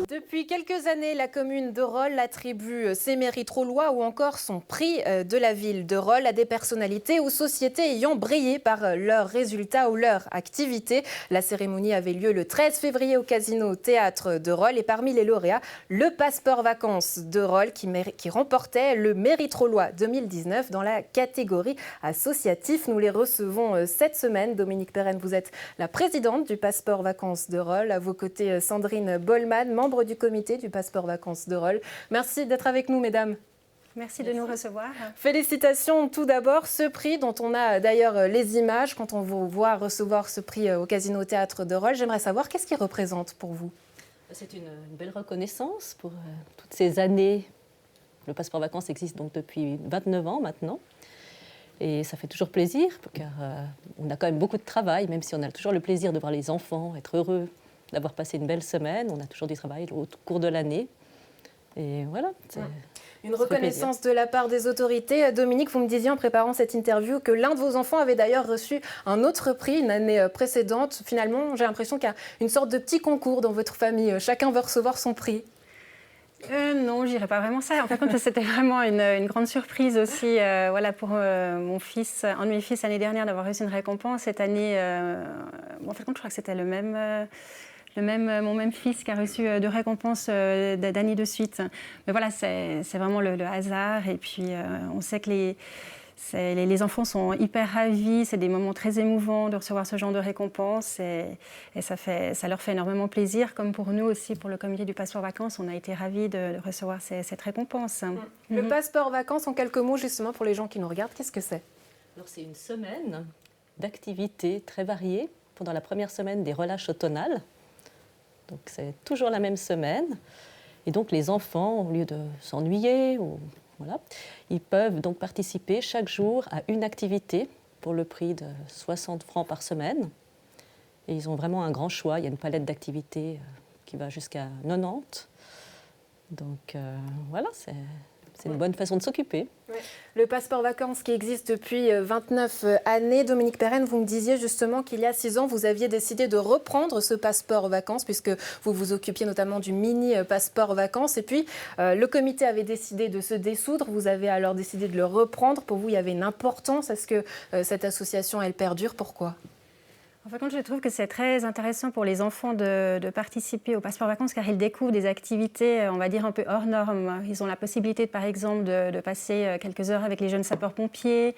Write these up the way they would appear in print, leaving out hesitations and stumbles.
Depuis quelques années, la commune de Rolle attribue ses mérites Rollois ou encore son prix de la ville de Rolle à des personnalités ou sociétés ayant brillé par leurs résultats ou leur activité. La cérémonie avait lieu le 13 février au Casino Théâtre de Rolle et parmi les lauréats, le passeport vacances de Rolle qui remportait le mérite Rollois 2019 dans la catégorie associatif. Nous les recevons cette semaine. Dominique Perren, vous êtes la présidente du passeport vacances de Rolle. À vos côtés, Sandrine Bollmann, membre du comité du passeport vacances de Rolle. Merci d'être avec nous, mesdames. Merci de nous recevoir. Félicitations tout d'abord. Ce prix dont on a d'ailleurs les images quand on vous voit recevoir ce prix au Casino Théâtre de Rolle. J'aimerais savoir qu'est-ce qu'il représente pour vous? C'est une belle reconnaissance pour toutes ces années. Le passeport vacances existe donc depuis 29 ans maintenant. Et ça fait toujours plaisir car on a quand même beaucoup de travail, même si on a toujours le plaisir de voir les enfants être heureux d'avoir passé une belle semaine. On a toujours du travail au cours de l'année. Et voilà. Une reconnaissance de la part des autorités. Dominique, vous me disiez en préparant cette interview que l'un de vos enfants avait d'ailleurs reçu un autre prix une année précédente. Finalement, j'ai l'impression qu'il y a une sorte de petit concours dans votre famille. Chacun veut recevoir son prix. Non, je dirais pas vraiment ça. En fait, c'était vraiment une grande surprise aussi voilà, pour mon fils, un de mes fils l'année dernière d'avoir reçu une récompense. Cette année, en fait, je crois que c'était mon même fils qui a reçu deux récompenses d'années de suite. Mais voilà, c'est vraiment le hasard. Et puis, on sait que les enfants sont hyper ravis. C'est des moments très émouvants de recevoir ce genre de récompense. Et ça leur fait énormément plaisir, comme pour nous aussi, pour le comité du passeport vacances. On a été ravis de recevoir cette récompense. Le passeport vacances, en quelques mots, justement, pour les gens qui nous regardent, qu'est-ce que c'est? Alors, c'est une semaine d'activités très variées pendant la première semaine des relâches automnales. Donc c'est toujours la même semaine. Et donc les enfants, au lieu de s'ennuyer, voilà, ils peuvent donc participer chaque jour à une activité pour le prix de 60 francs par semaine. Et ils ont vraiment un grand choix. Il y a une palette d'activités qui va jusqu'à 90. Donc voilà, c'est une bonne façon de s'occuper. Ouais. Le passeport vacances qui existe depuis 29 années. Dominique Perren, vous me disiez justement qu'il y a 6 ans, vous aviez décidé de reprendre ce passeport vacances puisque vous vous occupiez notamment du mini passeport vacances. Et puis, le comité avait décidé de se dissoudre. Vous avez alors décidé de le reprendre. Pour vous, il y avait une importance. Est-ce que cette association, elle perdure? Pourquoi? En fait, je trouve que c'est très intéressant pour les enfants de participer au passeport vacances car ils découvrent des activités, on va dire, un peu hors normes. Ils ont la possibilité, par exemple, de passer quelques heures avec les jeunes sapeurs-pompiers,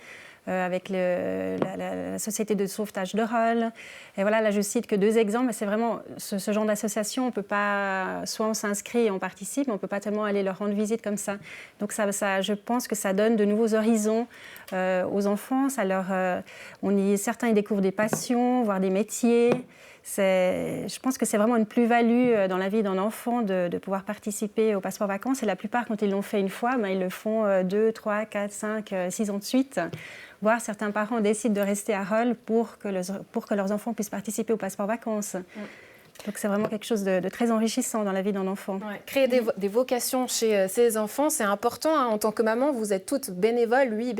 avec la société de sauvetage de Rolle. Et voilà, là, je cite que 2 exemples, mais c'est vraiment ce genre d'association, on ne peut pas, soit on s'inscrit et on participe, mais on ne peut pas tellement aller leur rendre visite comme ça. Donc je pense que ça donne de nouveaux horizons aux enfants. Certains ils découvrent des passions, voire des métiers. Je pense que c'est vraiment une plus-value dans la vie d'un enfant de pouvoir participer au passeport vacances. Et la plupart, quand ils l'ont fait une fois, ils le font 2, 3, 4, 5, 6 ans de suite. Voire certains parents décident de rester à Rolle pour que leurs enfants puissent participer au passeport vacances. Donc c'est vraiment quelque chose de très enrichissant dans la vie d'un enfant. Ouais. Créer des vocations chez ces enfants, c'est important. En tant que maman, vous êtes toutes bénévoles, lui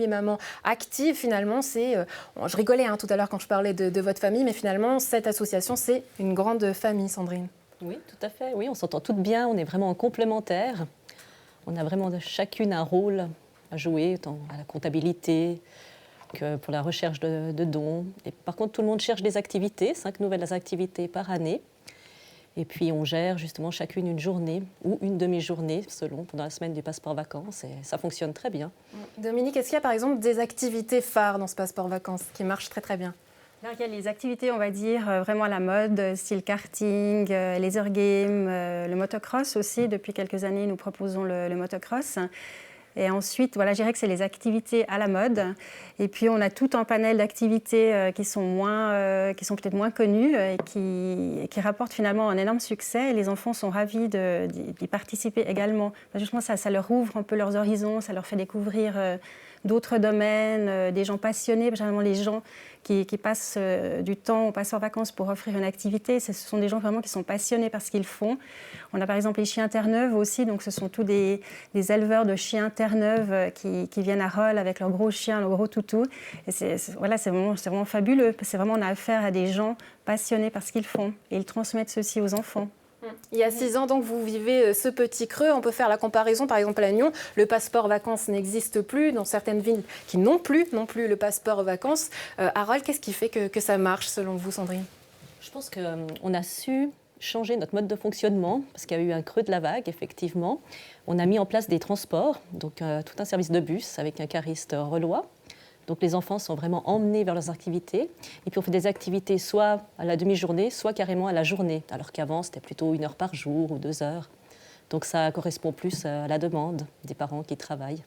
maman active. Finalement, je rigolais tout à l'heure quand je parlais de votre famille, mais finalement, cette association, c'est une grande famille, Sandrine. Oui, tout à fait. Oui, on s'entend toutes bien, on est vraiment en complémentaire. On a vraiment chacune un rôle à jouer, tant à la comptabilité que pour la recherche de dons. Et par contre, tout le monde cherche des activités, 5 nouvelles activités par année. Et puis, on gère justement chacune une journée ou une demi-journée, selon, pendant la semaine du passeport vacances. Et ça fonctionne très bien. Dominique, est-ce qu'il y a par exemple des activités phares dans ce passeport vacances qui marchent très très bien? Alors, il y a les activités, on va dire, vraiment à la mode, style karting, laser game, le motocross aussi. Depuis quelques années, nous proposons le motocross. Et ensuite, voilà, je dirais que c'est les activités à la mode. Et puis, on a tout un panel d'activités qui sont peut-être moins connues et qui rapportent finalement un énorme succès. Et les enfants sont ravis d'y participer également. Justement, ça leur ouvre un peu leurs horizons, ça leur fait découvrir d'autres domaines, des gens passionnés, généralement les gens qui passent du temps au passeport vacances pour offrir une activité. Ce sont des gens vraiment qui sont passionnés par ce qu'ils font. On a par exemple les chiens Terre-Neuve aussi, donc ce sont tous des éleveurs de chiens Terre-Neuve qui viennent à Rolle avec leurs gros chiens, leurs gros toutous. Et c'est vraiment fabuleux. C'est vraiment, on a affaire à des gens passionnés par ce qu'ils font et ils transmettent ceci aux enfants. Il y a 6 ans, donc, vous vivez ce petit creux. On peut faire la comparaison, par exemple à Nyon. Le passeport vacances n'existe plus dans certaines villes qui n'ont plus non plus le passeport vacances. Harold, qu'est-ce qui fait que ça marche selon vous, Sandrine? Je pense qu'on a su changer notre mode de fonctionnement parce qu'il y a eu un creux de la vague, effectivement. On a mis en place des transports, donc tout un service de bus avec un cariste reloi. Donc les enfants sont vraiment emmenés vers leurs activités. Et puis on fait des activités soit à la demi-journée, soit carrément à la journée. Alors qu'avant, c'était plutôt 1 heure par jour ou 2 heures. Donc ça correspond plus à la demande des parents qui travaillent.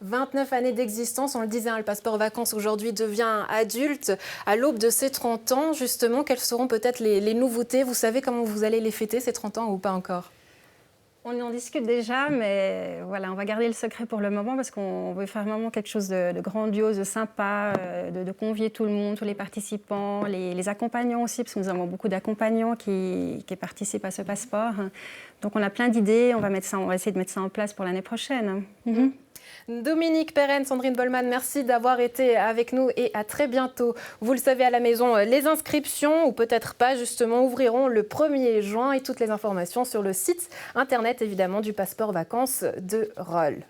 29 années d'existence, on le disait, le passeport vacances aujourd'hui devient adulte. À l'aube de ses 30 ans, justement, quelles seront peut-être les nouveautés? Vous savez comment vous allez les fêter, ces 30 ans, ou pas encore? On en discute déjà, mais voilà, on va garder le secret pour le moment parce qu'on veut faire vraiment quelque chose de grandiose, de sympa, de convier tout le monde, tous les participants, les accompagnants aussi, parce que nous avons beaucoup d'accompagnants qui participent à ce passeport. Donc on a plein d'idées, on va essayer de mettre ça en place pour l'année prochaine. Dominique Perren, Sandrine Bollmann, merci d'avoir été avec nous et à très bientôt. Vous le savez à la maison, les inscriptions, ou peut-être pas justement, ouvriront le 1er juin et toutes les informations sur le site internet évidemment du passeport vacances de Rolle.